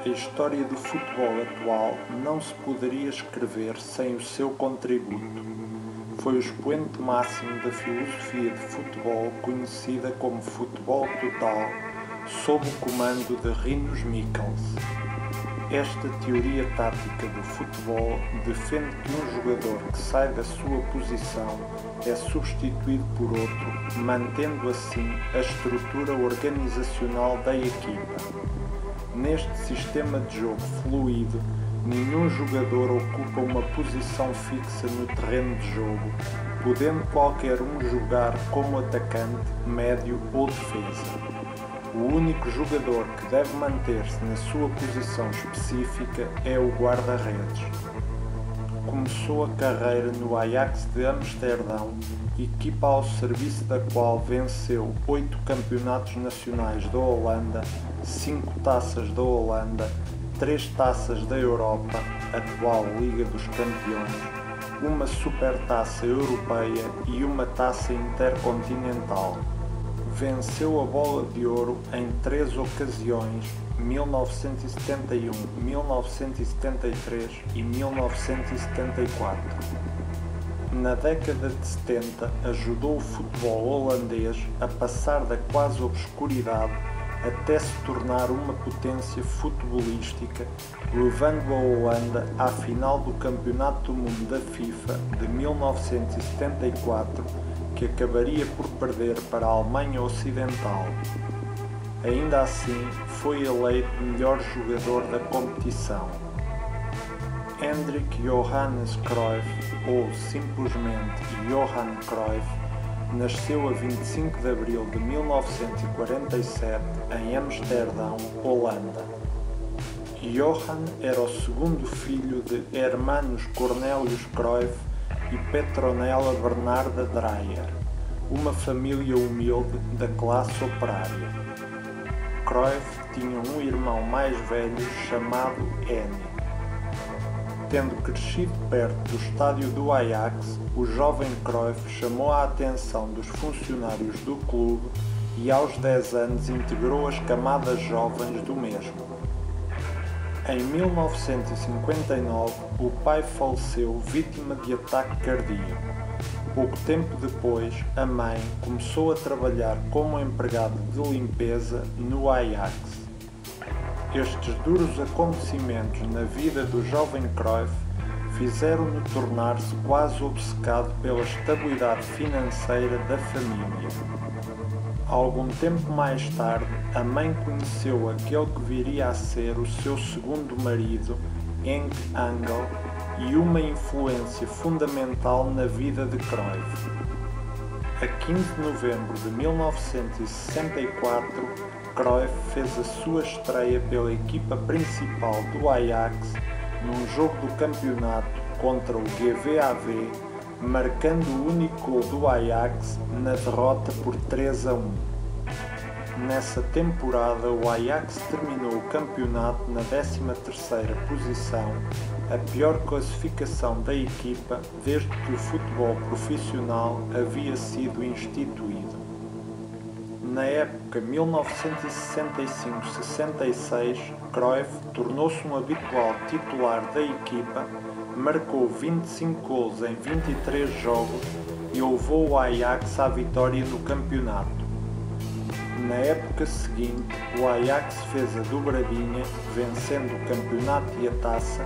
A história do futebol atual não se poderia escrever sem o seu contributo. Foi o expoente máximo da filosofia de futebol conhecida como futebol total, sob o comando de Rinus Michels. Esta teoria tática do futebol defende que um jogador que sai da sua posição é substituído por outro, mantendo assim a estrutura organizacional da equipa. Neste sistema de jogo fluido, nenhum jogador ocupa uma posição fixa no terreno de jogo, podendo qualquer um jogar como atacante, médio ou defesa. O único jogador que deve manter-se na sua posição específica é o guarda-redes. Começou a carreira no Ajax de Amsterdão, equipa ao serviço da qual venceu 8 campeonatos nacionais da Holanda, 5 taças da Holanda, 3 taças da Europa, atual Liga dos Campeões, uma supertaça europeia e uma taça intercontinental. Venceu a Bola de Ouro em 3 ocasiões, 1971, 1973 e 1974. Na década de 70, ajudou o futebol holandês a passar da quase obscuridade até se tornar uma potência futebolística, levando a Holanda à final do Campeonato do Mundo da FIFA de 1974, que acabaria por perder para a Alemanha Ocidental. Ainda assim, foi eleito melhor jogador da competição. Hendrik Johannes Cruyff, ou simplesmente Johan Cruyff, nasceu a 25 de abril de 1947 em Amsterdão, Holanda. Johan era o segundo filho de Hermanus Cornelius Cruyff e Petronella Bernarda Dreyer, uma família humilde da classe operária. Cruyff tinha um irmão mais velho chamado Henny. Tendo crescido perto do estádio do Ajax, o jovem Cruyff chamou a atenção dos funcionários do clube e aos 10 anos integrou as camadas jovens do mesmo. Em 1959, o pai faleceu vítima de ataque cardíaco. Pouco tempo depois, a mãe começou a trabalhar como empregada de limpeza no Ajax. Estes duros acontecimentos na vida do jovem Cruyff fizeram-no tornar-se quase obcecado pela estabilidade financeira da família. Algum tempo mais tarde, a mãe conheceu aquele que viria a ser o seu segundo marido, Henk Angel, e uma influência fundamental na vida de Cruyff. A 15 de novembro de 1964, Cruyff fez a sua estreia pela equipa principal do Ajax num jogo do campeonato contra o GVAV, marcando o único gol do Ajax na derrota por 3-1. Nessa temporada, o Ajax terminou o campeonato na 13ª posição, a pior classificação da equipa desde que o futebol profissional havia sido instituído. Na época 1965-66, Cruyff tornou-se um habitual titular da equipa, marcou 25 gols em 23 jogos e levou o Ajax à vitória no campeonato. Na época seguinte, o Ajax fez a dobradinha, vencendo o campeonato e a taça,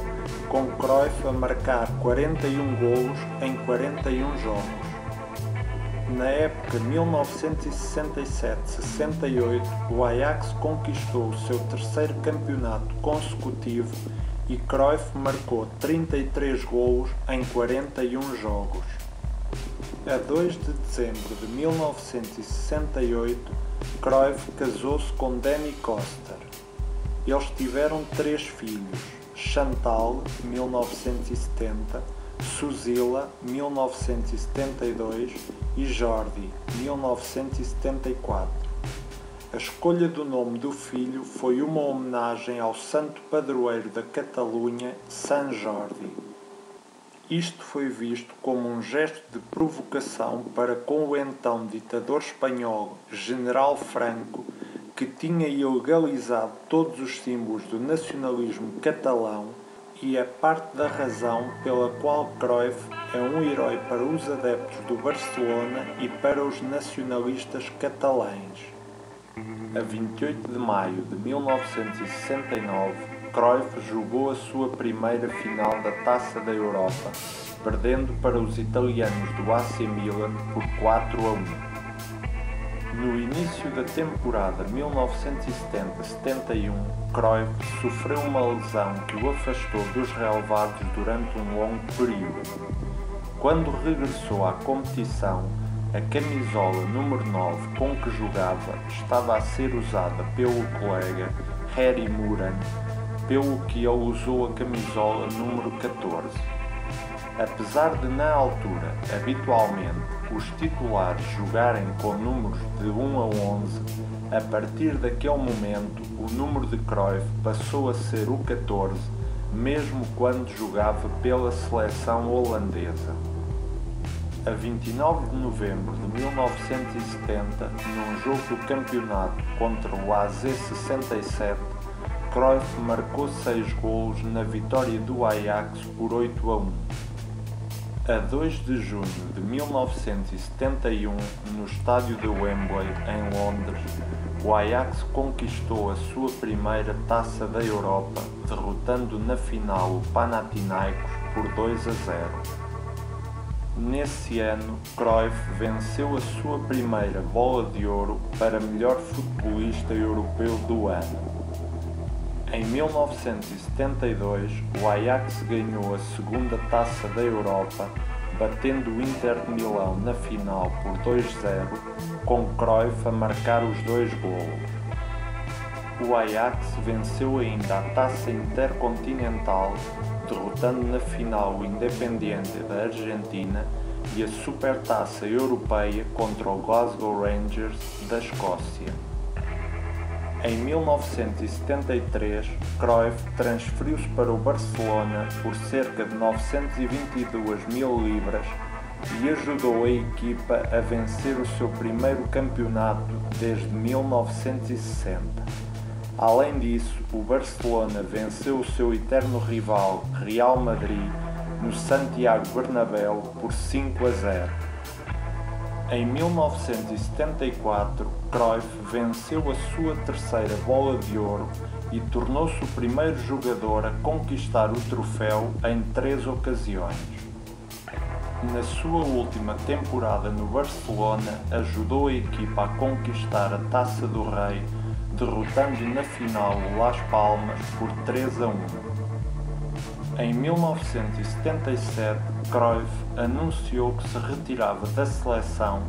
com Cruyff a marcar 41 golos em 41 jogos. Na época 1967-68, o Ajax conquistou o seu terceiro campeonato consecutivo e Cruyff marcou 33 golos em 41 jogos. A 2 de dezembro de 1968, Cruyff casou-se com Danny Koster. Eles tiveram 3 filhos: Chantal, 1970, Susila, 1972 e Jordi, 1974. A escolha do nome do filho foi uma homenagem ao santo padroeiro da Catalunha, Sant Jordi. Isto foi visto como um gesto de provocação para com o então ditador espanhol General Franco, que tinha ilegalizado todos os símbolos do nacionalismo catalão e é parte da razão pela qual Cruyff é um herói para os adeptos do Barcelona e para os nacionalistas catalães. A 28 de maio de 1969, Cruyff jogou a sua primeira final da Taça da Europa, perdendo para os italianos do AC Milan por 4-1. No início da temporada 1970-71, Cruyff sofreu uma lesão que o afastou dos relevados durante um longo período. Quando regressou à competição, a camisola número 9 com que jogava estava a ser usada pelo colega Harry Moran, pelo que ele usou a camisola número 14. Apesar de, na altura, habitualmente, os titulares jogarem com números de 1 a 11, a partir daquele momento o número de Cruyff passou a ser o 14, mesmo quando jogava pela seleção holandesa. A 29 de novembro de 1970, num jogo do campeonato contra o AZ 67, Cruyff marcou 6 golos na vitória do Ajax por 8-1. A 2 de junho de 1971, no estádio de Wembley, em Londres, o Ajax conquistou a sua primeira Taça da Europa, derrotando na final o Panathinaikos por 2-0. Nesse ano, Cruyff venceu a sua primeira Bola de Ouro para melhor futebolista europeu do ano. Em 1972, o Ajax ganhou a segunda Taça da Europa, batendo o Inter de Milão na final por 2-0, com Cruyff a marcar os 2 golos. O Ajax venceu ainda a Taça Intercontinental, derrotando na final o Independiente da Argentina e a Supertaça Europeia contra o Glasgow Rangers da Escócia. Em 1973, Cruyff transferiu-se para o Barcelona por cerca de 922 mil libras e ajudou a equipa a vencer o seu primeiro campeonato desde 1960. Além disso, o Barcelona venceu o seu eterno rival Real Madrid no Santiago Bernabéu por 5-0. Em 1974, Cruyff venceu a sua terceira Bola de Ouro e tornou-se o primeiro jogador a conquistar o troféu em 3 ocasiões. Na sua última temporada no Barcelona, ajudou a equipa a conquistar a Taça do Rei, derrotando na final o Las Palmas por 3-1. Em 1977, Cruyff anunciou que se retirava da seleção,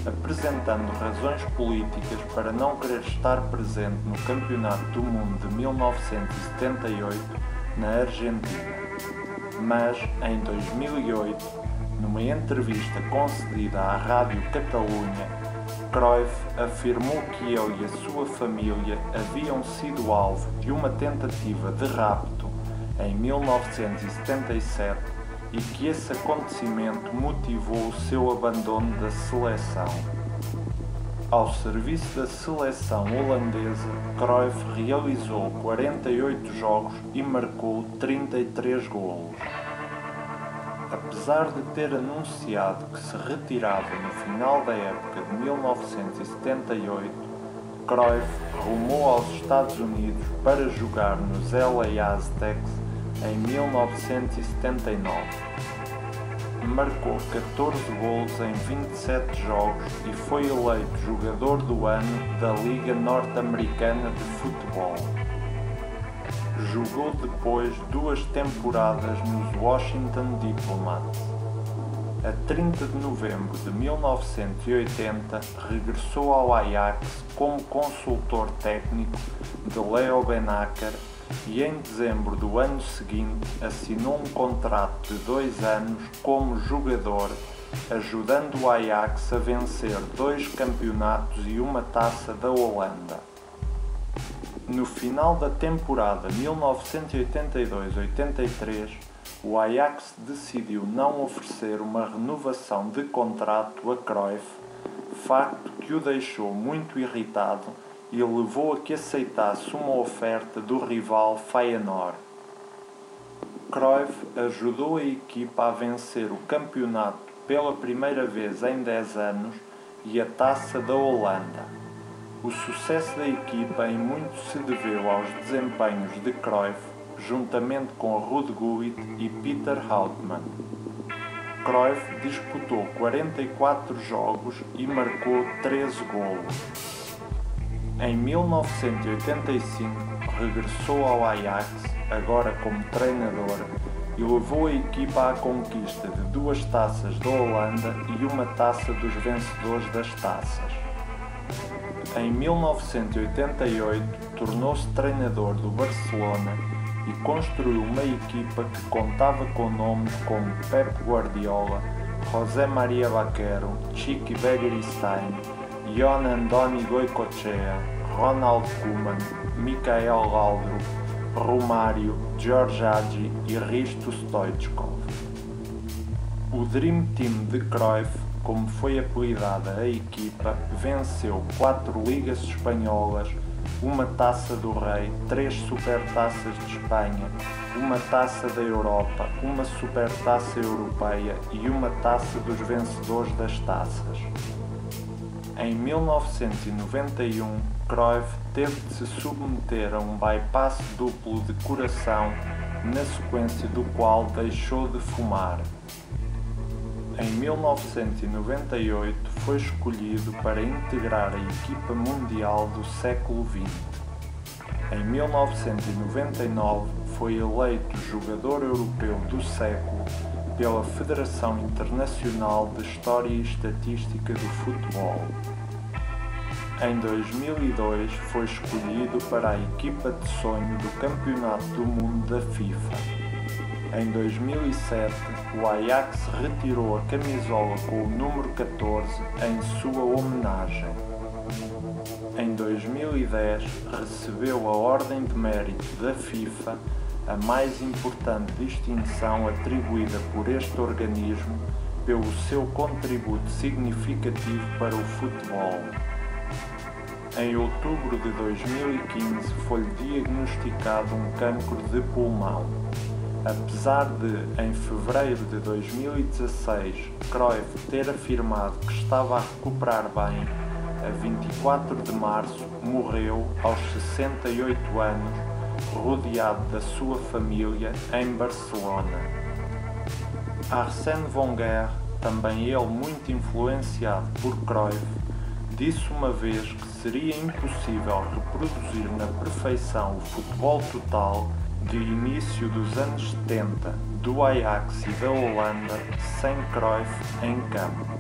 apresentando razões políticas para não querer estar presente no Campeonato do Mundo de 1978 na Argentina. Mas, em 2008, numa entrevista concedida à Rádio Catalunha, Cruyff afirmou que ele e a sua família haviam sido alvo de uma tentativa de rapto em 1977 e que esse acontecimento motivou o seu abandono da seleção. Ao serviço da seleção holandesa, Cruyff realizou 48 jogos e marcou 33 golos. Apesar de ter anunciado que se retirava no final da época de 1978, Cruyff rumou aos Estados Unidos para jogar nos LA Aztecs em 1979. Marcou 14 golos em 27 jogos e foi eleito jogador do ano da Liga Norte-Americana de Futebol. Jogou depois 2 temporadas nos Washington Diplomats. A 30 de novembro de 1980, regressou ao Ajax como consultor técnico de Leo Benacer e em dezembro do ano seguinte assinou um contrato de 2 anos como jogador, ajudando o Ajax a vencer 2 campeonatos e uma taça da Holanda. No final da temporada 1982-83, o Ajax decidiu não oferecer uma renovação de contrato a Cruyff, facto que o deixou muito irritado e levou a que aceitasse uma oferta do rival Feyenoord. Cruyff ajudou a equipa a vencer o campeonato pela primeira vez em 10 anos e a Taça da Holanda. O sucesso da equipa em muito se deveu aos desempenhos de Cruyff, juntamente com Ruud Gullit e Peter Houtman. Cruyff disputou 44 jogos e marcou 13 golos. Em 1985, regressou ao Ajax, agora como treinador, e levou a equipa à conquista de 2 taças da Holanda e uma taça dos vencedores das taças. Em 1988, tornou-se treinador do Barcelona e construiu uma equipa que contava com nomes como Pep Guardiola, José María Vaquero, Chiqui Begiristain, Jon Andoni Goicoechea, Ronald Koeman, Michael Laudrup, Romário, George Hagi e Risto Stoichkov. O Dream Team de Cruyff, como foi apelidada a equipa, venceu 4 ligas espanholas, uma Taça do Rei, 3 Supertaças de Espanha, uma Taça da Europa, uma Supertaça Europeia e uma Taça dos Vencedores das Taças. Em 1991, Cruyff teve de se submeter a um bypass duplo de coração, na sequência do qual deixou de fumar. Em 1998 foi escolhido para integrar a equipa mundial do século XX. Em 1999 foi eleito jogador europeu do século pela Federação Internacional de História e Estatística do Futebol. Em 2002 foi escolhido para a equipa de sonho do Campeonato do Mundo da FIFA. Em 2007, o Ajax retirou a camisola com o número 14 em sua homenagem. Em 2010, recebeu a Ordem de Mérito da FIFA, a mais importante distinção atribuída por este organismo pelo seu contributo significativo para o futebol. Em outubro de 2015 foi-lhe diagnosticado um cancro de pulmão. Apesar de, em fevereiro de 2016, Cruyff ter afirmado que estava a recuperar bem, a 24 de março morreu aos 68 anos, rodeado da sua família em Barcelona. Arsène Wenger, também ele muito influenciado por Cruyff, disse uma vez que seria impossível reproduzir na perfeição o futebol total de início dos anos 70 do Ajax e da Holanda sem Cruyff em campo.